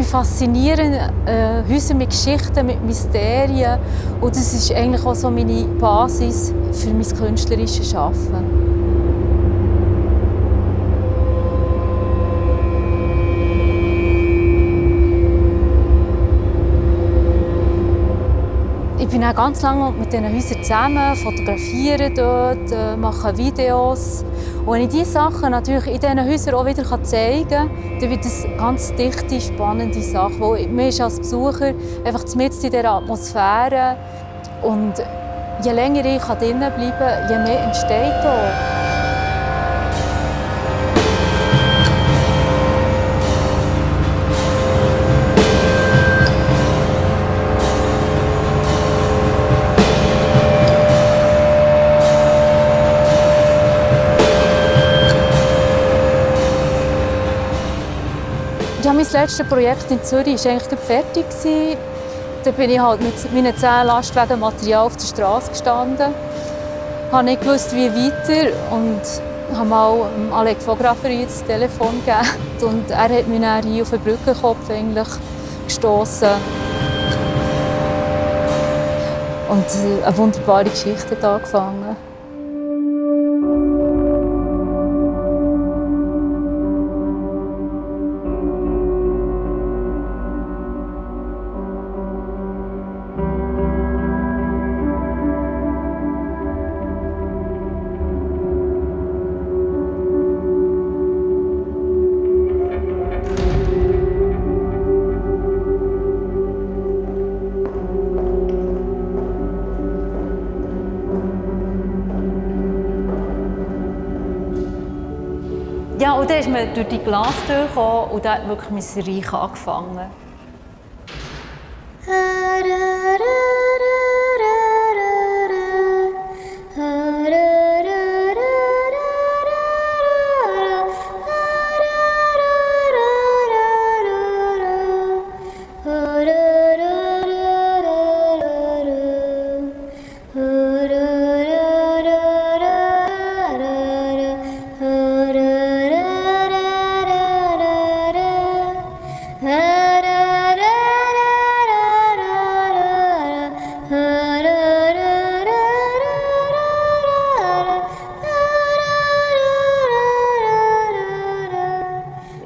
Mich faszinieren Häuser mit Geschichten, mit Mysterien. Und das ist eigentlich auch so meine Basis für mein künstlerisches Schaffen. Ich bin auch ganz lange mit diesen Häusern zusammen, fotografiere dort, mache Videos. Und wenn ich diese Sachen natürlich in diesen Häusern auch wieder zeigen kann, dann wird es eine ganz dichte, spannende Sache. Weil man ist als Besucher einfach mitten in dieser Atmosphäre. Und je länger ich drinnen bleiben kann, je mehr entsteht auch. Ja, mein letztes Projekt in Zürich war eigentlich fertig. Da bin ich halt mit meinen 10 Lastwagen Material auf der Straße gestanden. Ich wusste nicht gewusst, wie weiter und habe mal Alec Fografery das Telefon gegeben. Und er hat mich dann hier auf den Brückenkopf gestossen. Und eine wunderbare Geschichte hat angefangen. Ja, und dann ist man durch die Glastür gekommen und da hat wirklich mein Reich angefangen.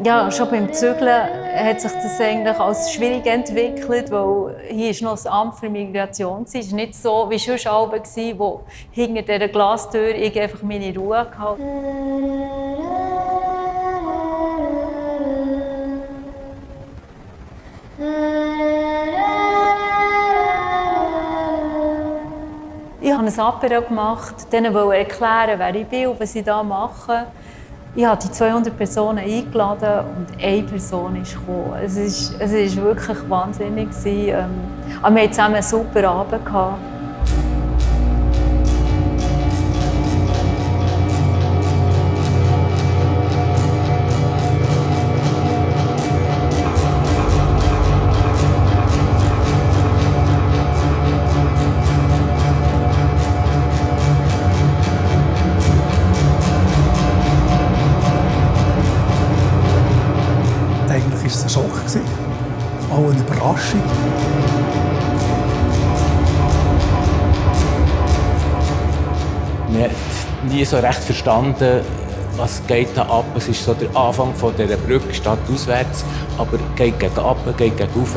Ja, schon beim Zügeln hat sich das eigentlich als schwierig entwickelt, weil hier ist noch das Amt für Migration. Es war nicht so wie sonst Alben, wo hinter dieser Glastür ich einfach meine Ruhe hatte. Ich habe ein Apéro gemacht, denen erklären, wer ich bin und was ich hier mache. Ich habe die 200 Personen eingeladen und eine Person ist gekommen. Es war wirklich wahnsinnig. Aber wir hatten zusammen einen super Abend. Eigentlich war es ein Schock, auch eine Überraschung. Wir haben nie so recht verstanden, was geht da ab. Es ist so der Anfang von dieser Brücke, stadtauswärts, aber geht gegen ab, geht gegen rauf.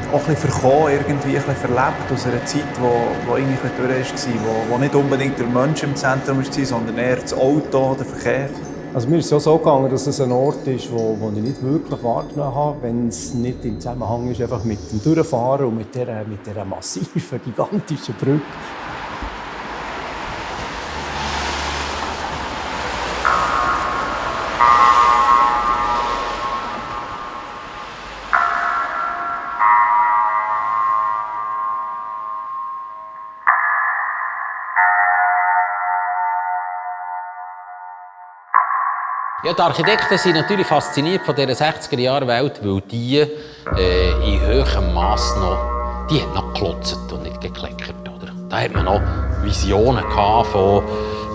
Auch ein bisschen verkommen, irgendwie ein bisschen verlebt aus einer Zeit, die eigentlich durch war, wo nicht unbedingt der Mensch im Zentrum war, sondern eher das Auto, der Verkehr. Also mir ist es ja so gegangen, dass es ein Ort ist, wo ich nicht wirklich wahrgenommen habe, wenn es nicht im Zusammenhang ist einfach mit dem Durchfahren und mit dieser massiven, gigantischen Brücke. Ja, die Architekten sind natürlich fasziniert von dieser 60er-Jahre-Welt, weil die in hohem Maß noch geklotzt und nicht gekleckert, oder? Da hat man noch Visionen von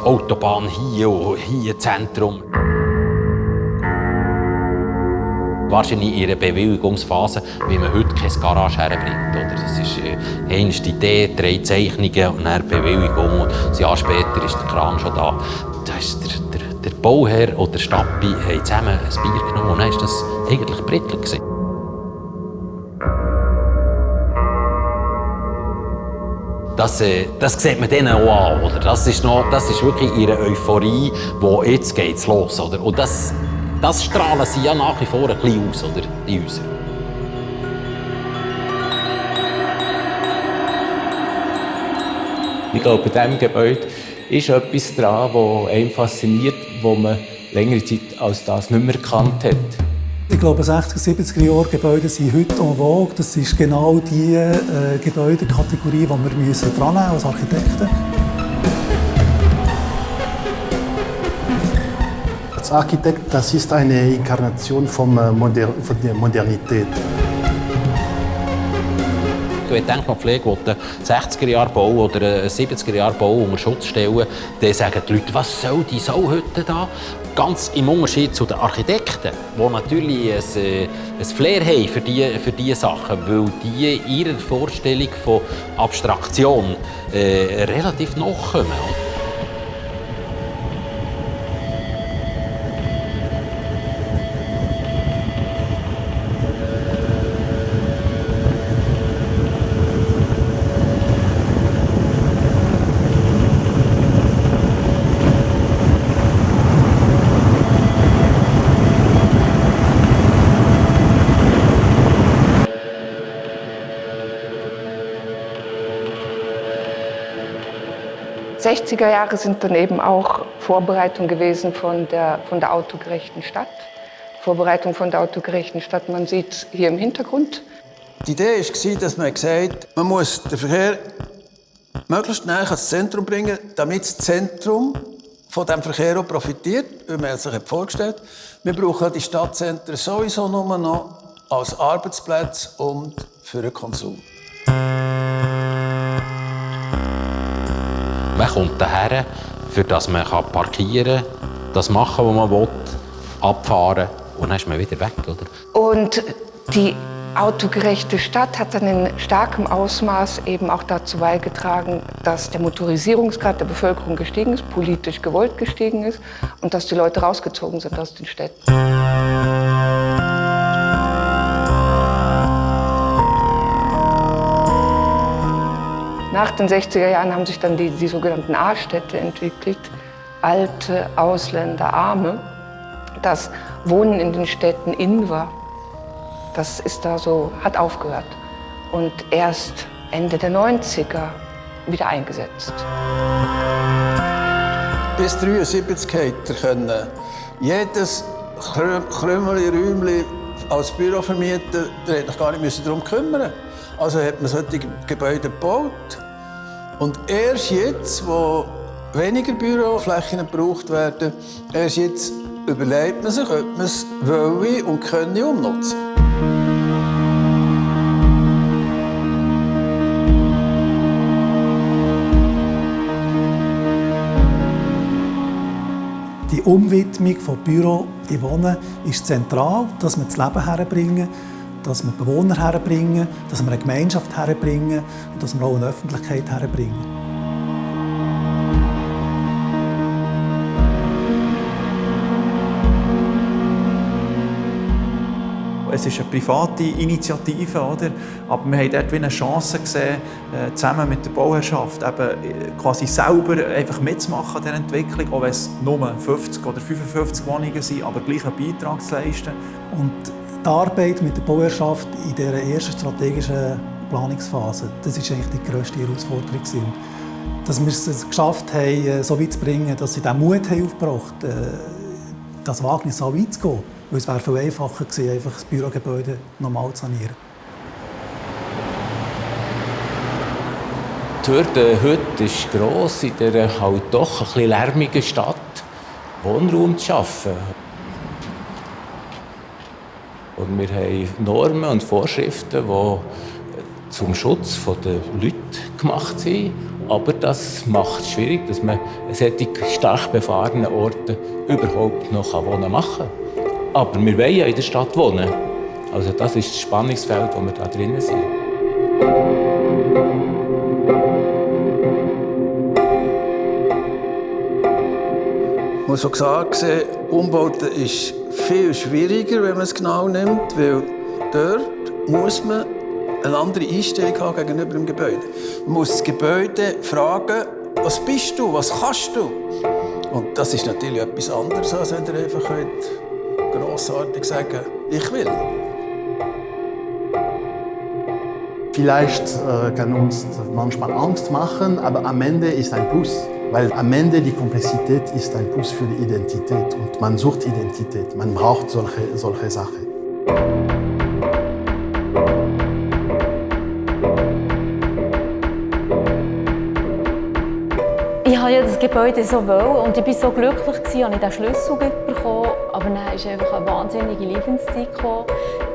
Autobahn hier und hier Zentrum. Wahrscheinlich in einer Bewilligungsphase, wie man heute keine Garage herbringt. Oder? Das ist eine Idee, 3 Zeichnungen und eine Bewilligung. Und ein Jahr später ist der Kran schon da. Da ist der Bauherr oder der Stappi haben zusammen ein Bier genommen. Und dann war das eigentlich Brittl. Das sieht man denen auch an. Oder? Das ist wirklich ihre Euphorie, wo jetzt geht's los. Oder? Und das strahlen sie ja nach wie vor ein bisschen aus, oder? Die Häuser. Ich glaube, bei diesem Gebäude ist etwas dran, das einen fasziniert, das man längere Zeit als das nicht mehr gekannt hat. Ich glaube, 60er, 70er Jahre Gebäude sind heute en vogue. Das ist genau die Gebäudekategorie, die wir dran nehmen als Architekten. Als Architekt, das ist eine Inkarnation von der Modernität. Wenn die Denkmalpflege einen 60er-Jahre-Bau oder einen 70er-Jahre-Bau unter Schutz stellen, dann sagen die Leute, was soll die Sauhütte da? Ganz im Unterschied zu den Architekten, die natürlich ein Flair haben für diese Sachen, weil die ihrer Vorstellung von Abstraktion relativ nachkommen. Die 60er Jahre sind dann eben auch Vorbereitung gewesen von der autogerechten Stadt. Vorbereitung von der autogerechten Stadt, man sieht es hier im Hintergrund. Die Idee war, dass man gesagt hat, man muss den Verkehr möglichst nahe ans Zentrum bringen, damit das Zentrum von diesem Verkehr auch profitiert. Weil man sich vorgestellt hat, wir brauchen die Stadtzentren sowieso nur noch als Arbeitsplatz und für den Konsum. Man kommt daher, für das man parkieren kann, das machen, was man will, abfahren und dann ist man wieder weg. Oder? Und die autogerechte Stadt hat dann in starkem Ausmaß eben auch dazu beigetragen, dass der Motorisierungsgrad der Bevölkerung gestiegen ist, politisch gewollt gestiegen ist und dass die Leute rausgezogen sind aus den Städten. Nach den 60er Jahren haben sich dann die sogenannten A-Städte entwickelt, alte Ausländer, Arme. Das Wohnen in den Städten in war, das ist da so, hat aufgehört und erst Ende der 90er wieder eingesetzt. Bis 1973 hätte er jedes Krümeli, Räumchen als Büro vermieten, da hätte ich gar nicht darum kümmern. Also hat man solche Gebäude gebaut. Und erst jetzt, wo weniger Büroflächen gebraucht werden, erst jetzt überlegt man sich, ob man es wolle und könne umnutzen. Die Umwidmung von Büro in Wohnen ist zentral, dass wir das Leben herbringen, dass wir Bewohner herbringen, dass wir eine Gemeinschaft herbringen und dass wir auch eine Öffentlichkeit herbringen. Es ist eine private Initiative, oder? Aber wir haben dort wie eine Chance gesehen, zusammen mit der Bauherrschaft eben quasi selber einfach mitzumachen an dieser Entwicklung, auch wenn es nur 50 oder 55 Wohnungen sind, aber gleich einen Beitrag zu leisten. Und die Arbeit mit der Bauherrschaft in dieser ersten strategischen Planungsphase, das war eigentlich die grösste Herausforderung. Dass wir es geschafft haben, so weit zu bringen, dass sie den Mut haben aufgebracht haben, das Wagnis so weit zu gehen. Weil es wäre viel einfacher gewesen, einfach das Bürogebäude normal zu sanieren. Die Hürde heute ist gross, in dieser halt doch ein bisschen lärmigen Stadt Wohnraum zu schaffen. Und wir haben Normen und Vorschriften, die zum Schutz der Leute gemacht sind. Aber das macht es schwierig, dass man an solchen stark befahrenen Orten überhaupt noch wohnen kann. Aber wir wollen ja in der Stadt wohnen. Also das ist das Spannungsfeld, wo wir da drinnen sind. Ich muss auch sagen, Umbauten ist viel schwieriger, wenn man es genau nimmt, weil dort muss man eine andere Einstellung haben gegenüber dem Gebäude. Man muss das Gebäude fragen, was bist du, was kannst du? Und das ist natürlich etwas anderes, als wenn ihr einfach grossartig sagen ich will. Vielleicht kann uns manchmal Angst machen, aber am Ende ist ein Plus. Weil am Ende die Komplexität ist ein Plus für die Identität. Und man sucht Identität, man braucht solche Sachen. Ich wollte ja das Gebäude so und ich war so glücklich, als ich den Schlüssel bekommen. Aber dann ist einfach eine wahnsinnige Lebenszeit gekommen.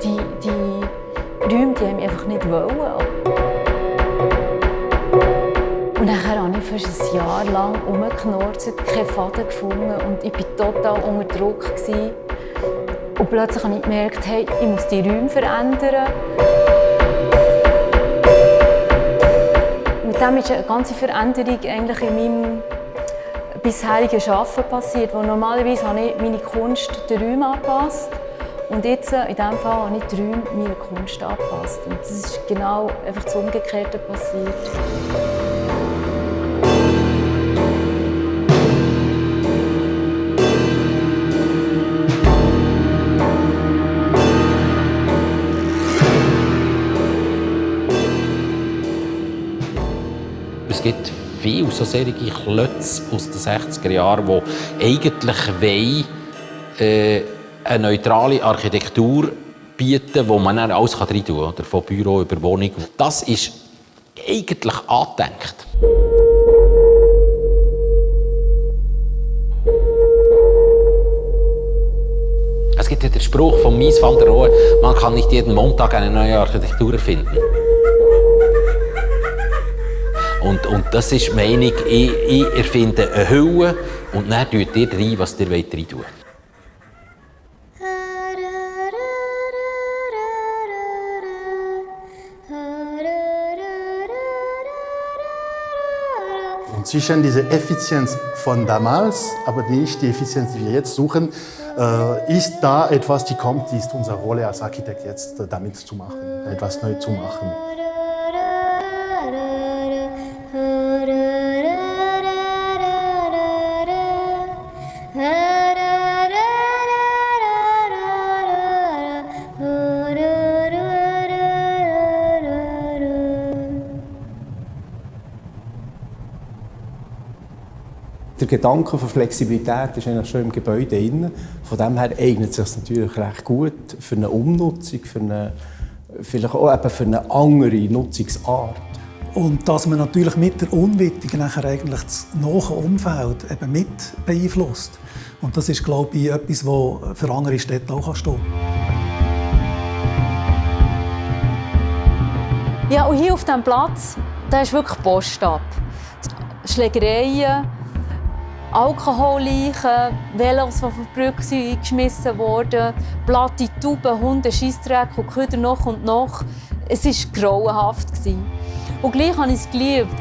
Die Räume die haben mich einfach nicht wollen. Und dann habe ich fast ein Jahr lang rumgeknurrt, keinen Faden gefunden und ich war total unter Druck. Und plötzlich habe ich gemerkt, hey, ich muss die Räume verändern. Mit dem ist eine ganze Veränderung eigentlich in meinem bisherigen Arbeiten passiert, wo normalerweise habe ich meine Kunst den Räumen angepasst. Und jetzt, in diesem Fall, habe ich die Räume meiner Kunst angepasst. Und das ist genau einfach das Umgekehrte passiert. Es gibt viele solche Klötze aus den 60er Jahren, die eigentlich eine neutrale Architektur bieten, wo man dann alles rein tun kann, von Büro über Wohnung. Das ist eigentlich angedenkt. Es gibt ja den Spruch von Mies van der Rohe, man kann nicht jeden Montag eine neue Architektur erfinden. Und das ist die Meinung, ich erfinde eine Hülle und dann tut ihr rein, was ihr rein tun wollt. Und zwischen dieser Effizienz von damals, aber nicht die Effizienz, die wir jetzt suchen, ist da etwas, die kommt, die ist unsere Rolle als Architekt jetzt, damit zu machen, etwas neu zu machen. Der Gedanke von Flexibilität ist eigentlich schon im Gebäude drin. Von dem her eignet es sich natürlich recht gut für eine Umnutzung, vielleicht auch eben für eine andere Nutzungsart. Und dass man natürlich mit der Unwittung nachher eigentlich das nahe Umfeld eben mit beeinflusst. Und das ist, glaube ich, etwas, das für andere Städte auch stehen kann. Ja, und hier auf diesem Platz, da ist wirklich Post ab. Schlägereien, Alkoholleichen, Velos, die von der Brücke geschmissen wurden, platte Tauben, Hunde, Scheissdreck und Köder noch und noch. Es war grauenhaft. Und gleich habe ich es geliebt.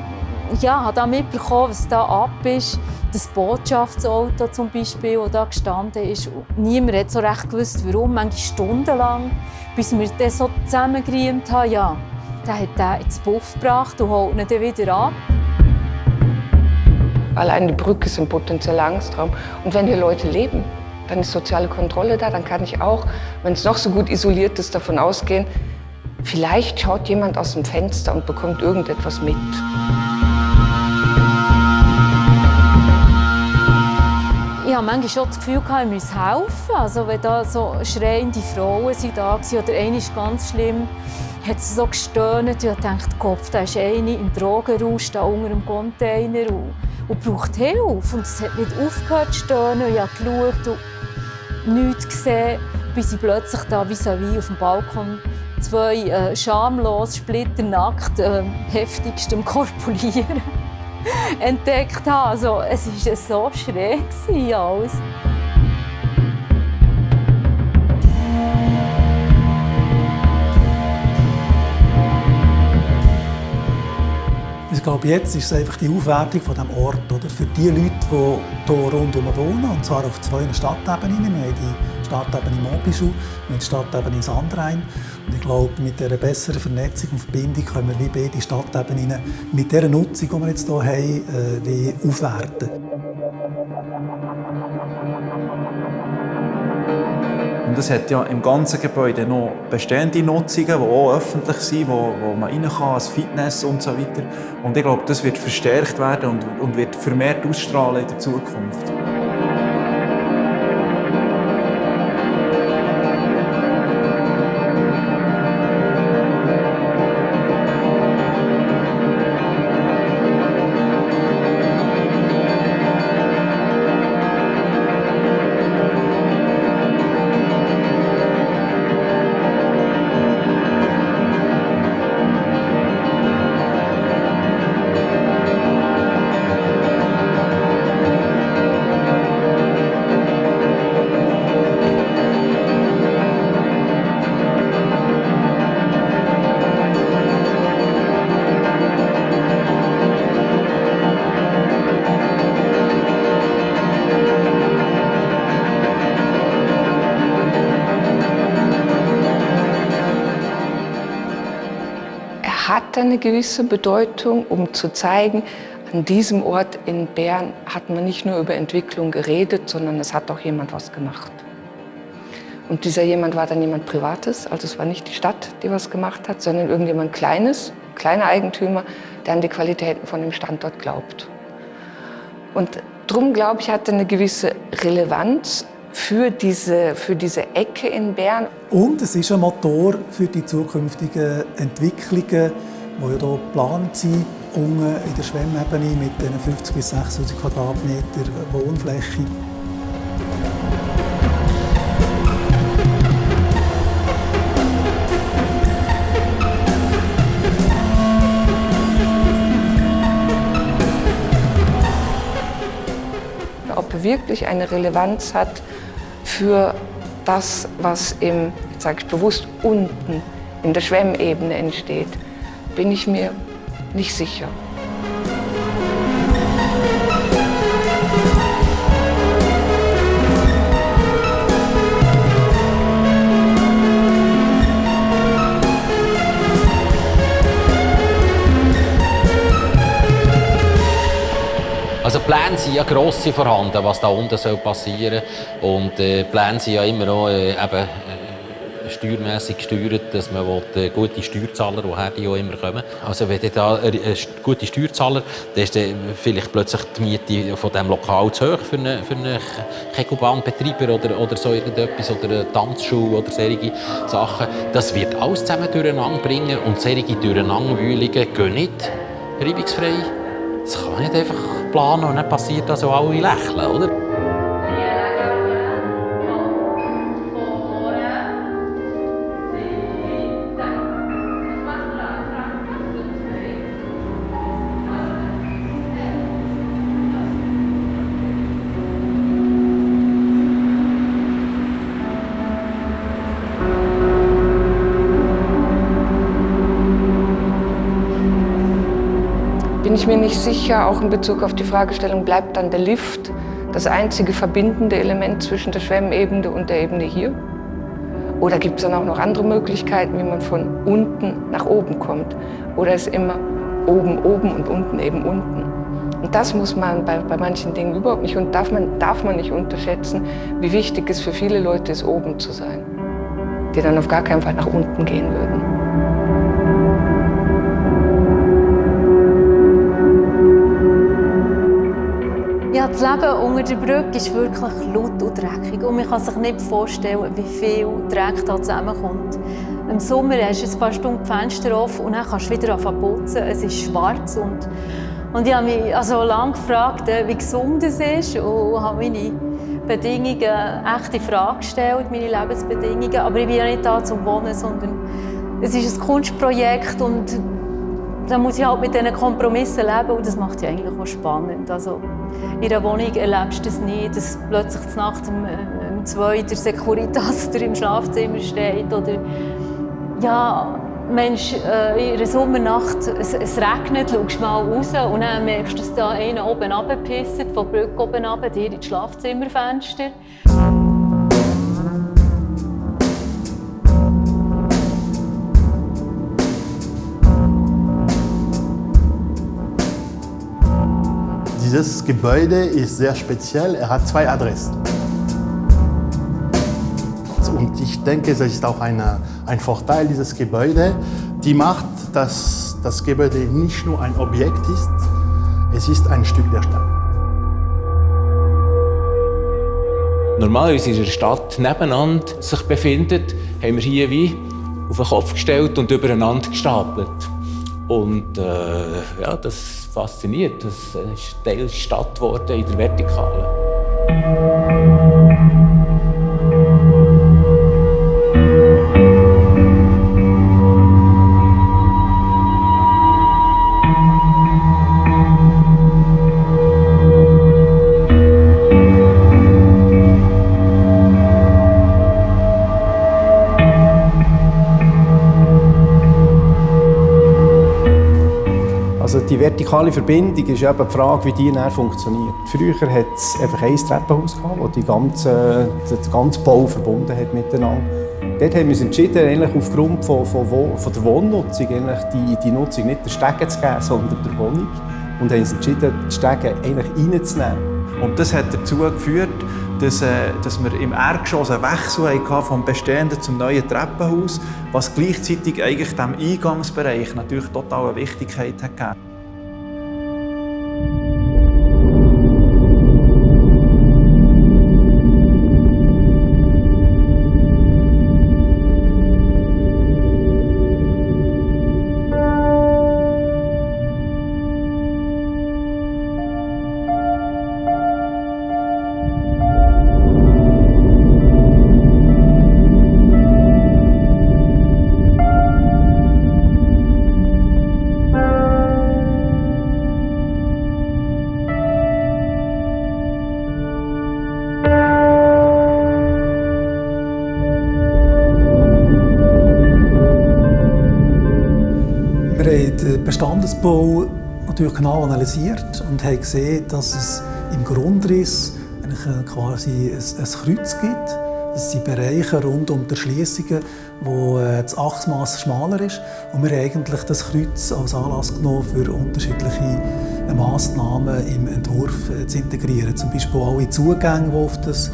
Ja, ich habe mitbekommen, was da ab ist. Das Botschaftsauto zum Beispiel, das da gestanden ist. Und niemand hat so recht gewusst, warum. Manchmal stundenlang, bis wir das so zusammengeriemt haben. Ja, der hat den ins Puff gebracht und holt ihn dann wieder ab. Allein die Brücke ist ein potenzieller Angstraum. Und wenn hier Leute leben, dann ist soziale Kontrolle da. Dann kann ich auch, wenn es noch so gut isoliert ist, davon ausgehen, vielleicht schaut jemand aus dem Fenster und bekommt irgendetwas mit. Ich habe manchmal schon das Gefühl, ich müsse helfen. Also, wenn da so schreiende Frauen da waren, oder eine ist ganz schlimm, hat sie so gestöhnt und ich dachte, Kopf, da ist eine im Drogenrausch da unter dem Container und braucht Hilfe. Und es hat nicht aufgehört zu stöhnen. Ich habe geschaut und nichts gesehen, bis ich plötzlich da vis-à-vis auf dem Balkon 2 schamlos, splitternackt, heftigstem Korpulieren entdeckt habe. Also, es war so schräg alles. Ich glaube, jetzt ist es einfach die Aufwertung von diesem Ort. Oder? Für die Leute, die hier rundherum wohnen, und zwar auf 2 Stadtebenen. Wir haben die Stadtebene Montbijou, wir haben die Stadtebene Sandrhein. Und ich glaube, mit dieser besseren Vernetzung und Verbindung können wir wie beide Stadtebenen mit dieser Nutzung, die wir jetzt hier haben, wie aufwerten. Und es hat ja im ganzen Gebäude noch bestehende Nutzungen, die auch öffentlich sind, wo man rein kann, als Fitness und so weiter. Und ich glaube, das wird verstärkt werden und wird vermehrt ausstrahlen in der Zukunft. Hat eine gewisse Bedeutung, um zu zeigen, an diesem Ort in Bern hat man nicht nur über Entwicklung geredet, sondern es hat auch jemand was gemacht. Und dieser jemand war dann jemand Privates, also es war nicht die Stadt, die was gemacht hat, sondern irgendjemand kleiner Eigentümer, der an die Qualitäten von dem Standort glaubt. Und darum, glaube ich, hat er eine gewisse Relevanz für diese Ecke in Bern. Und es ist ein Motor für die zukünftigen Entwicklungen, die ja hier geplant sind, unten in der Schwemmebene mit den 50.000 bis 6.000 Quadratmeter Wohnfläche. Ob er wirklich eine Relevanz hat für das, was im, jetzt sage ich bewusst, unten in der Schwemmebene entsteht, bin ich mir nicht sicher. Also Pläne sind ja grosse vorhanden, was da unten passieren soll. Und Pläne sind ja immer noch steuermässig gesteuert, dass man gute Steuerzahler, woher die auch immer kommen. Also wenn da gute Steuerzahler, dann ist dann vielleicht plötzlich die Miete von diesem Lokal zu hoch für einen Kegelbahnbetreiber oder so irgendetwas, oder eine Tanzschule oder solche Sachen. Das wird alles zusammen durcheinander bringen, und solche Durcheinanderwühlungen gehen nicht reibungsfrei. Das kann nicht einfach planen und dann passiert das, so alle lächeln, oder? Bin ich mir nicht sicher, auch in Bezug auf die Fragestellung, bleibt dann der Lift das einzige verbindende Element zwischen der Schwemmebene und der Ebene hier? Oder gibt es dann auch noch andere Möglichkeiten, wie man von unten nach oben kommt? Oder ist immer oben oben und unten eben unten? Und das muss man bei manchen Dingen überhaupt nicht und darf man nicht unterschätzen, wie wichtig es für viele Leute ist, oben zu sein, die dann auf gar keinen Fall nach unten gehen würden. Ja, das Leben unter der Brücke ist wirklich laut und dreckig. Und man kann sich nicht vorstellen, wie viel Dreck da zusammenkommt. Im Sommer hast du ein paar Stunden die Fenster offen und dann kannst du wieder anfangen zu putzen. Es ist schwarz. Und ich habe mich lange gefragt, wie gesund es ist. Und habe meine Bedingungen echt in Frage gestellt, meine Lebensbedingungen. Aber ich bin ja nicht da zum Wohnen, sondern es ist ein Kunstprojekt und da muss ich halt mit diesen Kompromissen leben und das macht es eigentlich auch spannend. Also, in einer Wohnung erlebst du das nicht, dass plötzlich Nacht um 2 der Securitas im Schlafzimmer steht oder ja, Mensch, in einer Sommernacht, es regnet, schaust mal raus und dann merkst du, dass da einer oben runterpisst, von der Brücke oben runter, dir ins Schlafzimmerfenster. Dieses Gebäude ist sehr speziell, er hat 2 Adressen. Und ich denke, das ist auch ein Vorteil dieses Gebäudes. Die macht, dass das Gebäude nicht nur ein Objekt ist, es ist ein Stück der Stadt. Normalerweise in einer Stadt nebeneinander sich befindet, haben wir hier wie auf den Kopf gestellt und übereinander gestapelt. Und ja, das fasziniert. Das ist Teil der Stadt geworden in der Vertikalen. Also die vertikale Verbindung ist eben die Frage, wie die dann funktioniert. Früher hat es einfach ein Treppenhaus gehabt, das den ganzen Bau verbunden hat miteinander. Dort haben wir uns entschieden, eigentlich aufgrund von der Wohnnutzung die Nutzung nicht der Stege zu geben, sondern der Wohnung. Und haben uns entschieden, die Stege eigentlich reinzunehmen. Und das hat dazu geführt, dass wir im Erdgeschoss einen Wechsel hatten vom bestehenden zum neuen Treppenhaus, was gleichzeitig eigentlich dem Eingangsbereich natürlich total eine Wichtigkeit hat gegeben. Den Bestandesbau natürlich genau analysiert und haben gesehen, dass es im Grundriss quasi ein Kreuz gibt. Das sind Bereiche rund um die Erschliessungen, wo das Achsmaß schmaler ist. Und wir haben eigentlich das Kreuz als Anlass genommen, für unterschiedliche Massnahmen im Entwurf zu integrieren. Zum Beispiel alle Zugänge, die auf das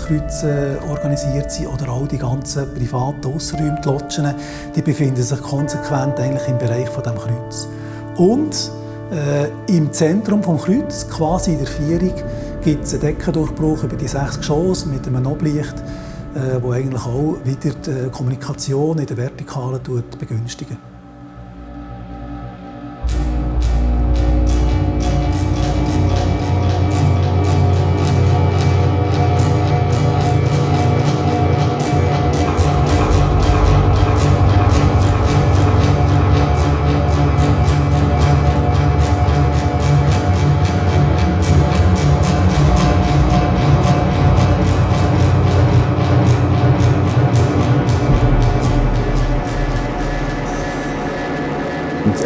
Kreuz organisiert sind, oder all die ganzen privaten Aussenräume, die Lodgen, die befinden sich konsequent eigentlich im Bereich von dem Kreuz. Und im Zentrum des Kreuz, quasi in der Vierung, gibt es einen Deckendurchbruch über die 6 Geschosse mit einem Oblicht, wo eigentlich auch wieder die Kommunikation in der Vertikalen begünstigen.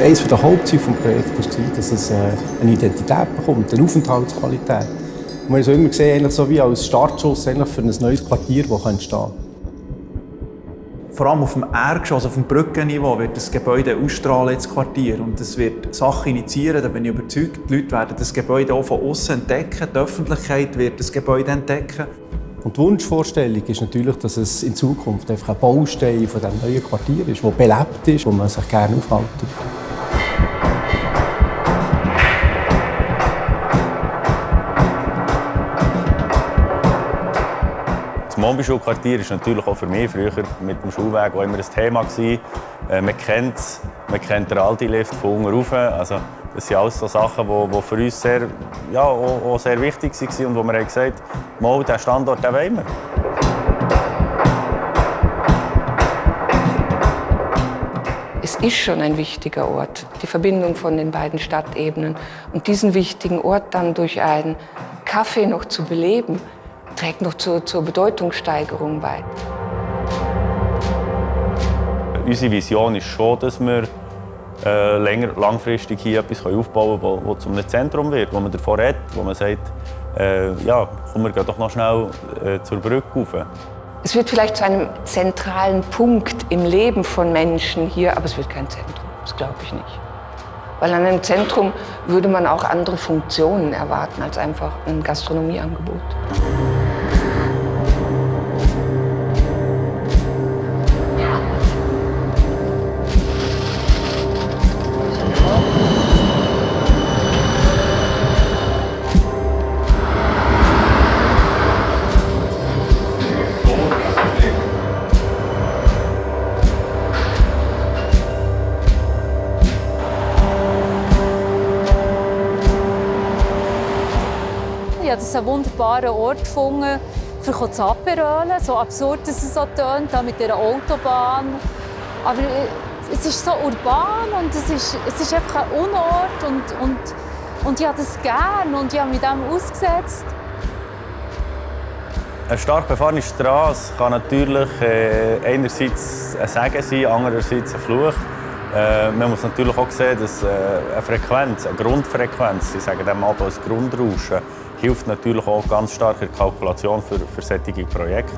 Eines der Hauptziele des Projekts war, dass es eine Identität bekommt, eine Aufenthaltsqualität. Und wir haben es immer gesehen, eigentlich so wie als Startschuss für ein neues Quartier, das entstehen kann. Vor allem auf dem Erdgeschoss, auf dem Brückenniveau, wird das Gebäude ausstrahlen ins Quartier. Und es wird Sachen initiieren, da bin ich überzeugt. Die Leute werden das Gebäude auch von außen entdecken. Die Öffentlichkeit wird das Gebäude entdecken. Und die Wunschvorstellung ist natürlich, dass es in Zukunft einfach ein Baustein von diesem neuen Quartier ist, das belebt ist, wo man sich gerne aufhält. Das Monbischul-Quartier ist natürlich auch für mich früher mit dem Schulweg auch immer ein Thema gewesen. Man kennt den Aldi-Lift von unten rauf. Also, das sind alles so Sachen, die für uns sehr, ja, auch sehr wichtig waren und wo wir gesagt haben, diesen Standort den wollen wir. es ist schon ein wichtiger Ort, die Verbindung von den beiden Stadtebenen. Und diesen wichtigen Ort dann durch einen Café noch zu beleben, trägt noch zur Bedeutungssteigerung bei. Unsere Vision ist schon, dass wir langfristig hier etwas aufbauen können, das zu einem Zentrum wird, wo man davon redet, wo man sagt, ja, komm, wir gehen doch noch schnell zur Brücke rauf. Es wird vielleicht zu einem zentralen Punkt im Leben von Menschen hier, aber es wird kein Zentrum. Das glaube ich nicht. Weil an einem Zentrum würde man auch andere Funktionen erwarten als einfach ein Gastronomieangebot. Ich habe einen wunderbaren Ort gefunden, für zu aperölen. So absurd, dass es so tönt, mit dieser Autobahn. Aber es ist so urban und es ist einfach ein Unort. Und ich habe das gerne und ich habe mich dem ausgesetzt. Eine stark befahrene Straße kann natürlich einerseits ein Segen sein, andererseits ein Fluch. Man muss natürlich auch sehen, dass eine Frequenz, eine Grundfrequenz, ich sage dem Auto als Grundrauschen, hilft natürlich auch ganz stark in der Kalkulation für solche Projekte.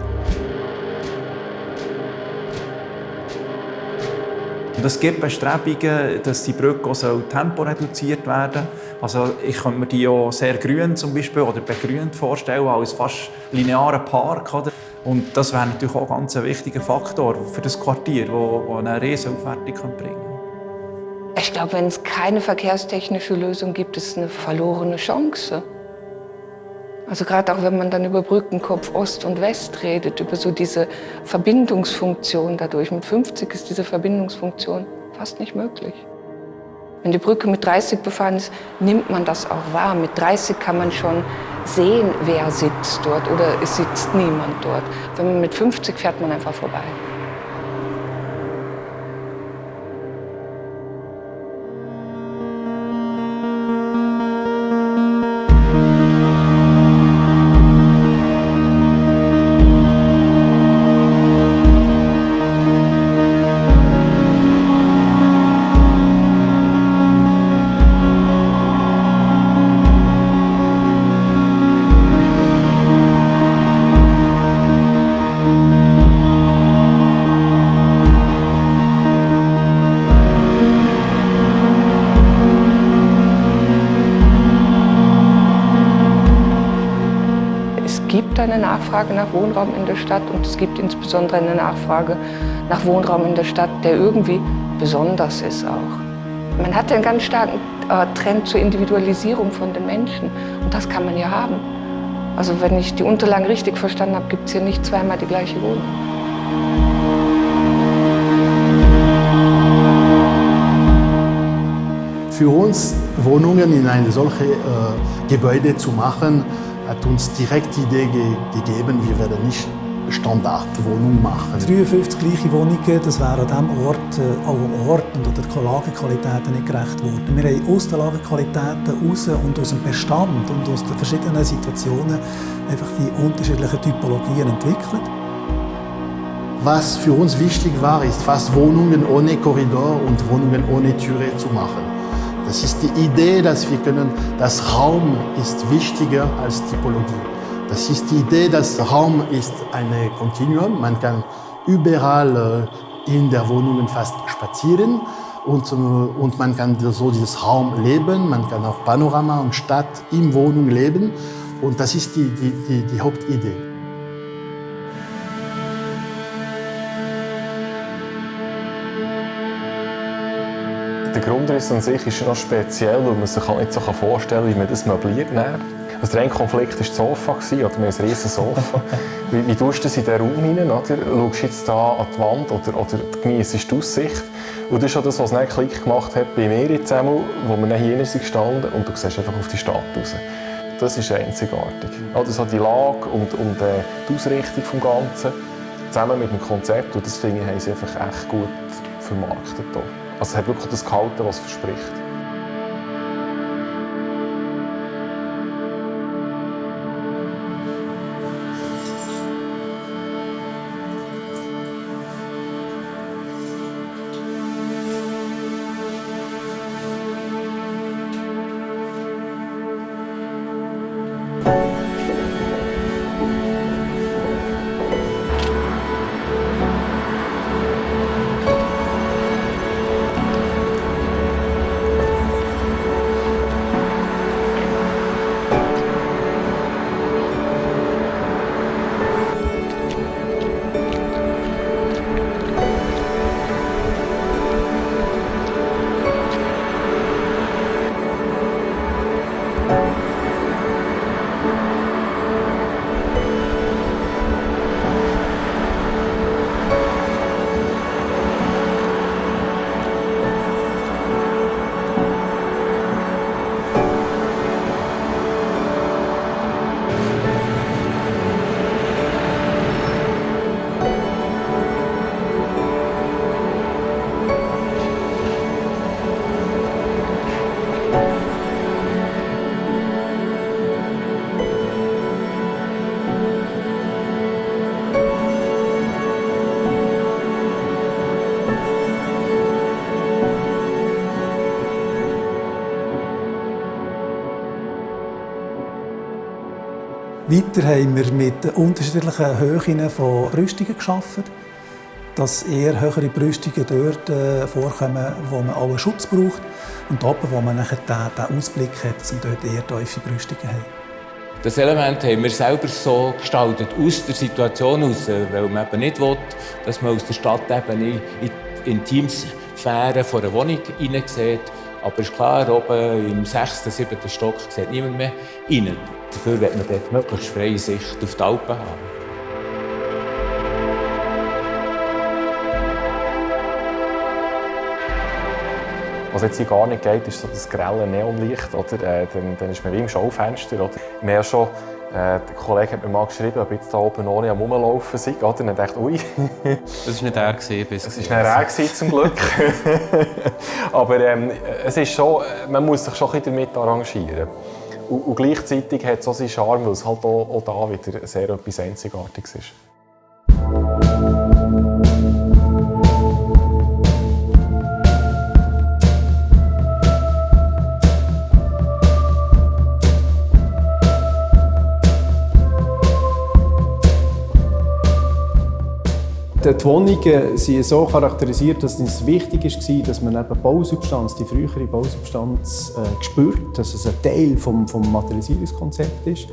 Und es gibt Bestrebungen, dass die Brücke auch temporeduziert werden soll. Also ich könnte mir die auch sehr grün zum Beispiel oder begrünt vorstellen, als fast linearen Park. Oder? Und das wäre natürlich auch ganz ein wichtiger Faktor für das Quartier, der eine Riesenaufwertung bringen kann. Ich glaube, wenn es keine verkehrstechnische Lösung gibt, ist es eine verlorene Chance. Also gerade auch wenn man dann über Brückenkopf Ost und West redet, über so diese Verbindungsfunktion dadurch. Mit 50 ist diese Verbindungsfunktion fast nicht möglich. Wenn die Brücke mit 30 befahren ist, nimmt man das auch wahr. Mit 30 kann man schon sehen, wer sitzt dort oder es sitzt niemand dort. Wenn man mit 50 fährt man einfach vorbei. Es gibt eine Nachfrage nach Wohnraum in der Stadt und es gibt insbesondere eine Nachfrage nach Wohnraum in der Stadt, der irgendwie besonders ist auch. Man hat einen ganz starken Trend zur Individualisierung von den Menschen und das kann man ja haben. Also wenn ich die Unterlagen richtig verstanden habe, gibt es hier nicht zweimal die gleiche Wohnung. Für uns, Wohnungen in ein solches Gebäude zu machen, hat uns direkt die Idee gegeben, wir werden nicht Standardwohnung machen. 53 gleiche Wohnungen, das wäre an diesem Ort auch Orten oder der Lagequalitäten nicht gerecht worden. Wir haben aus den Lagequalitäten raus und aus dem Bestand und aus den verschiedenen Situationen einfach die unterschiedlichen Typologien entwickelt. Was für uns wichtig war, ist fast Wohnungen ohne Korridor und Wohnungen ohne Türe zu machen. Das ist die Idee, dass wir können, das Raum ist wichtiger als Typologie. Das ist die Idee, dass Raum ist ein Kontinuum. Man kann überall in der Wohnung fast spazieren und man kann so dieses Raum leben. Man kann auch Panorama und Stadt in Wohnung leben. Und das ist die Hauptidee. Der Grundriss an sich ist noch speziell, weil man sich nicht so vorstellen kann, wie man das möbliert. Also der eine Konflikt war das Sofa, oder wir haben ein riesiges Sofa. Wie tust du das in diesen Raum hinein? Oder? Schaust du jetzt da an die Wand oder genießt die Aussicht? Und das ist auch das, was dann Klick gemacht hat bei mir jetzt einmal, wo wir dann hier gestanden sind und du siehst einfach auf die Stadt raus. Das ist einzigartig. Also die Lage und die Ausrichtung des Ganzen zusammen mit dem Konzept, und das finde ich, haben sie einfach echt gut vermarktet hier. Also es hat wirklich das gehalten, was es verspricht. Weiter haben wir mit unterschiedlichen Höhen von Brüstungen gearbeitet, dass eher höhere Brüstungen dort vorkommen, wo man auch einen Schutz braucht und oben, wo man nachher den Ausblick hat, dass wir dort eher tiefe Brüstungen haben. Das Element haben wir selber so gestaltet, aus der Situation heraus, weil man eben nicht will, dass man aus der Stadtebene in die Intimsphäre von einer Wohnung hineinsieht. Aber es ist klar, oben im 6., 7. Stock sieht niemand mehr rein. Dafür will man dort möglichst freie Sicht auf die Alpen haben. Was jetzt hier gar nicht geht, ist so das grelle Neonlicht. Oder? Dann ist man wie im Schaufenster. Oder? Mehr schon, der Kollege hat mir mal geschrieben, ob jetzt da oben ohne am Rumlaufen sei. Oder? Und dann dachte ich, ui. Das war nicht er, bis es war nicht er, zum Glück. Aber es ist schon, man muss sich schon ein bisschen damit arrangieren. Und gleichzeitig hat es auch seinen Charme, weil es halt auch da wieder sehr etwas Einzigartiges ist. Die Wohnungen sind so charakterisiert, dass es wichtig war, dass man eben Bausubstanz, die frühere Bausubstanz spürt, dass es ein Teil vom Materialisierungskonzept ist.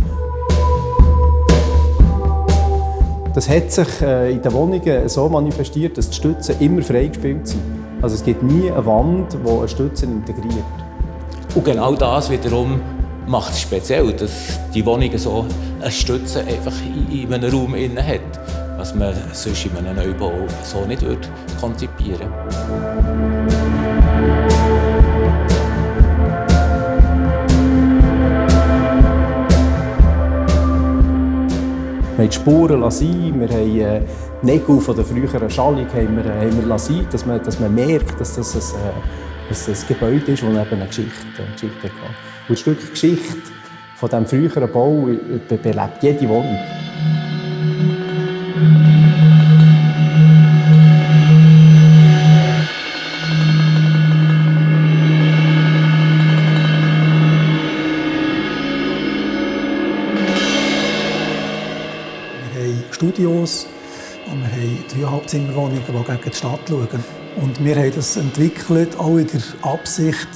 Das hat sich in den Wohnungen so manifestiert, dass die Stützen immer freigespielt sind. Also es gibt nie eine Wand, die eine Stütze integriert. Und genau das wiederum macht es speziell, dass die Wohnung so eine Stütze einfach in einem Raum innen hat, was man sonst in einem Neubau so nicht konzipieren würde. Wir haben die Spuren lassen, wir haben die Nägel von der früheren Schallung lassen, dass man merkt, dass das ein Gebäude ist, das eben eine Geschichte hat. Und ein Stück Geschichte von diesem früheren Bau belebt jede Wohnung. Studios und wir haben 3 Halbzimmerwohnungen, die gegen die Stadt schauen. Und wir haben das entwickelt, auch in der Absicht,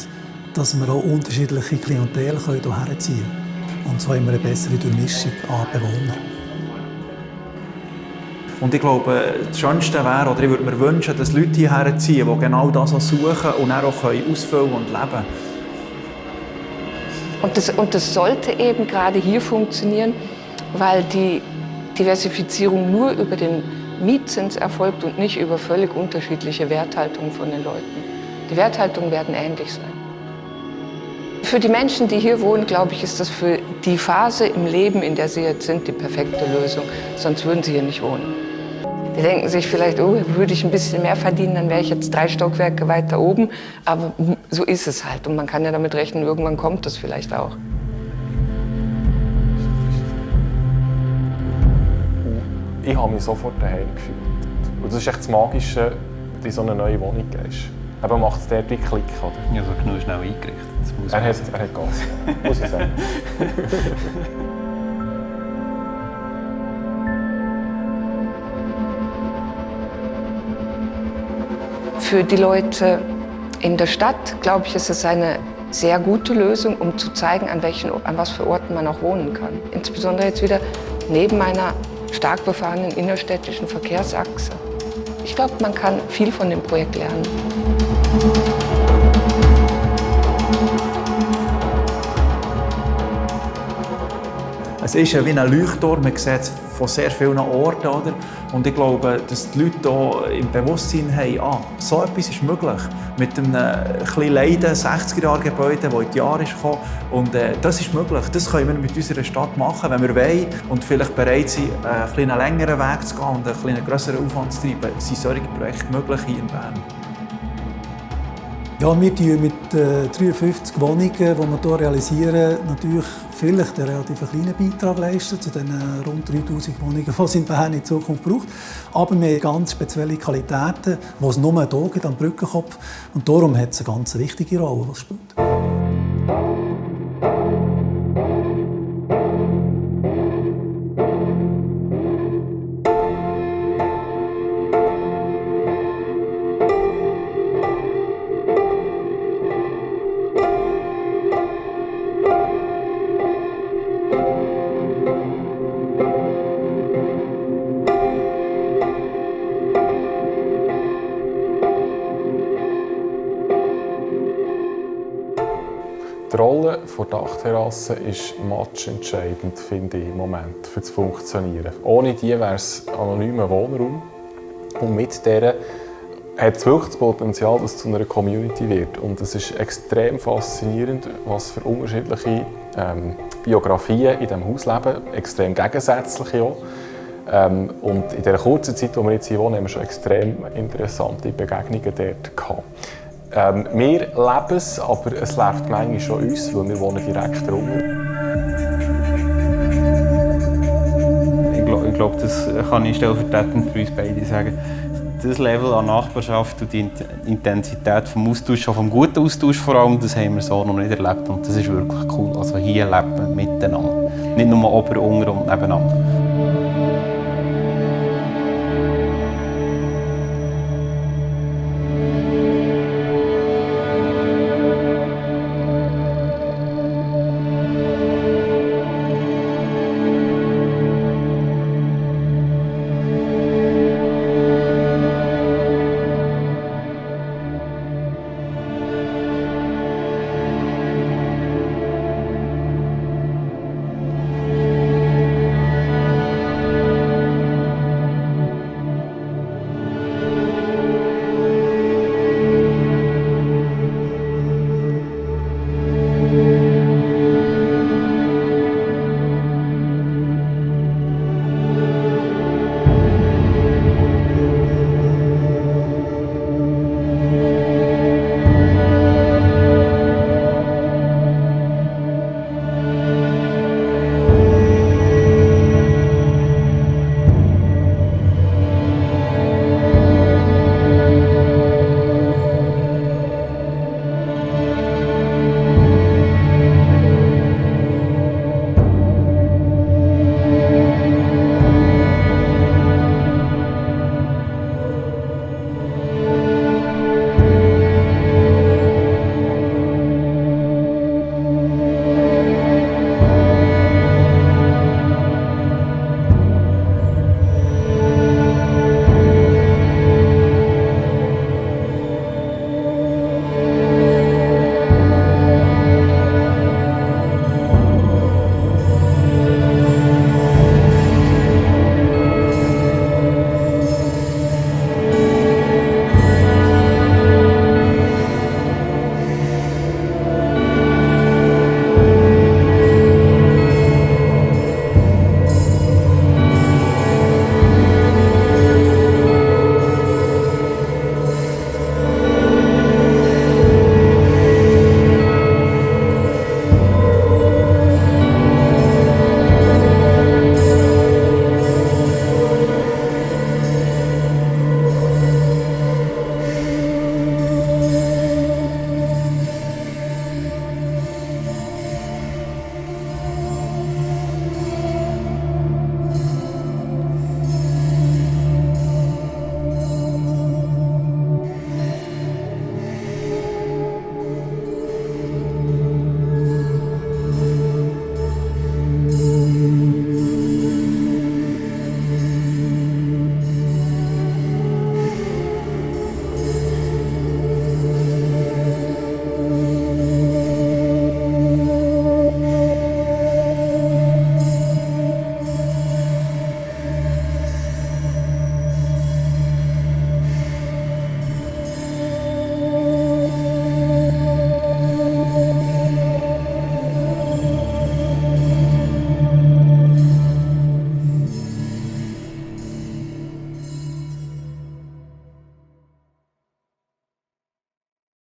dass wir auch unterschiedliche Klientel hierher ziehen können. Und so haben wir eine bessere Durchmischung an Bewohnern. Und ich glaube, das Schönste wäre, oder ich würde mir wünschen, dass Leute hierher ziehen, die genau das suchen und dann auch ausfüllen und leben können. Und das sollte eben gerade hier funktionieren, weil die Diversifizierung nur über den Mietzins erfolgt und nicht über völlig unterschiedliche Werthaltungen von den Leuten. Die Werthaltungen werden ähnlich sein. Für die Menschen, die hier wohnen, glaube ich, ist das für die Phase im Leben, in der sie jetzt sind, die perfekte Lösung. Sonst würden sie hier nicht wohnen. Die denken sich vielleicht, oh, würde ich ein bisschen mehr verdienen, dann wäre ich jetzt 3 Stockwerke weiter oben. Aber so ist es halt. Und man kann ja damit rechnen, irgendwann kommt das vielleicht auch. Ich habe mich sofort daheim gefühlt. Und das ist echt das Magische, wenn du in so eine neue Wohnung gehst. Eben macht es dort wie Klick, oder? Ja, so genug schnell eingerichtet. Er hat Gas, muss ich sagen. Für die Leute in der Stadt, glaube ich, ist es eine sehr gute Lösung, um zu zeigen, an was für Orten man auch wohnen kann. Insbesondere jetzt wieder neben einer stark befahrenen innerstädtischen Verkehrsachse. Ich glaube, man kann viel von dem Projekt lernen. Es ist ja wie ein Leuchtturm, man sieht es von sehr vielen Orten. Oder? Und ich glaube, dass die Leute hier im Bewusstsein haben, so etwas ist möglich. Mit einem etwas leiden 60er-Jahre-Gebäude, das in die Jahre ist gekommen. Und das ist möglich. Das können wir mit unserer Stadt machen, wenn wir wollen und vielleicht bereit sind, einen längeren Weg zu gehen und einen grösseren Aufwand zu treiben. Sind solche Projekte möglich hier in Bern? Ja, wir tun mit 53 Wohnungen, die wir hier realisieren, natürlich vielleicht einen relativ kleinen Beitrag leisten zu den rund 3000 Wohnungen, die es in Bern in Zukunft braucht. Aber wir haben ganz spezielle Qualitäten, die es nur hier gibt, am Brückenkopf. Und darum hat es eine ganz wichtige Rolle, die es spielt. Die Rolle der Dachterrasse ist matchentscheidend, finde ich, im Moment, für das Funktionieren. Ohne die wäre es ein anonymer Wohnraum. Und mit der hat es wirklich das Potenzial, dass es zu einer Community wird. Und es ist extrem faszinierend, was für unterschiedliche Biografien in diesem Haus leben, extrem gegensätzliche auch. Und in der kurzen Zeit, in der wir jetzt hier wohnen, haben wir schon extrem interessante Begegnungen dort gehabt. Wir leben es, aber es lebt manchmal schon uns, weil wir wohnen direkt drunter. Ich glaube, das kann ich stellvertretend für uns beide sagen. Das Level an Nachbarschaft und die Intensität vom Austausch, vom guten Austausch vor allem, das haben wir so noch nicht erlebt und das ist wirklich cool. Also hier leben wir miteinander, nicht nur ober, unter und nebeneinander.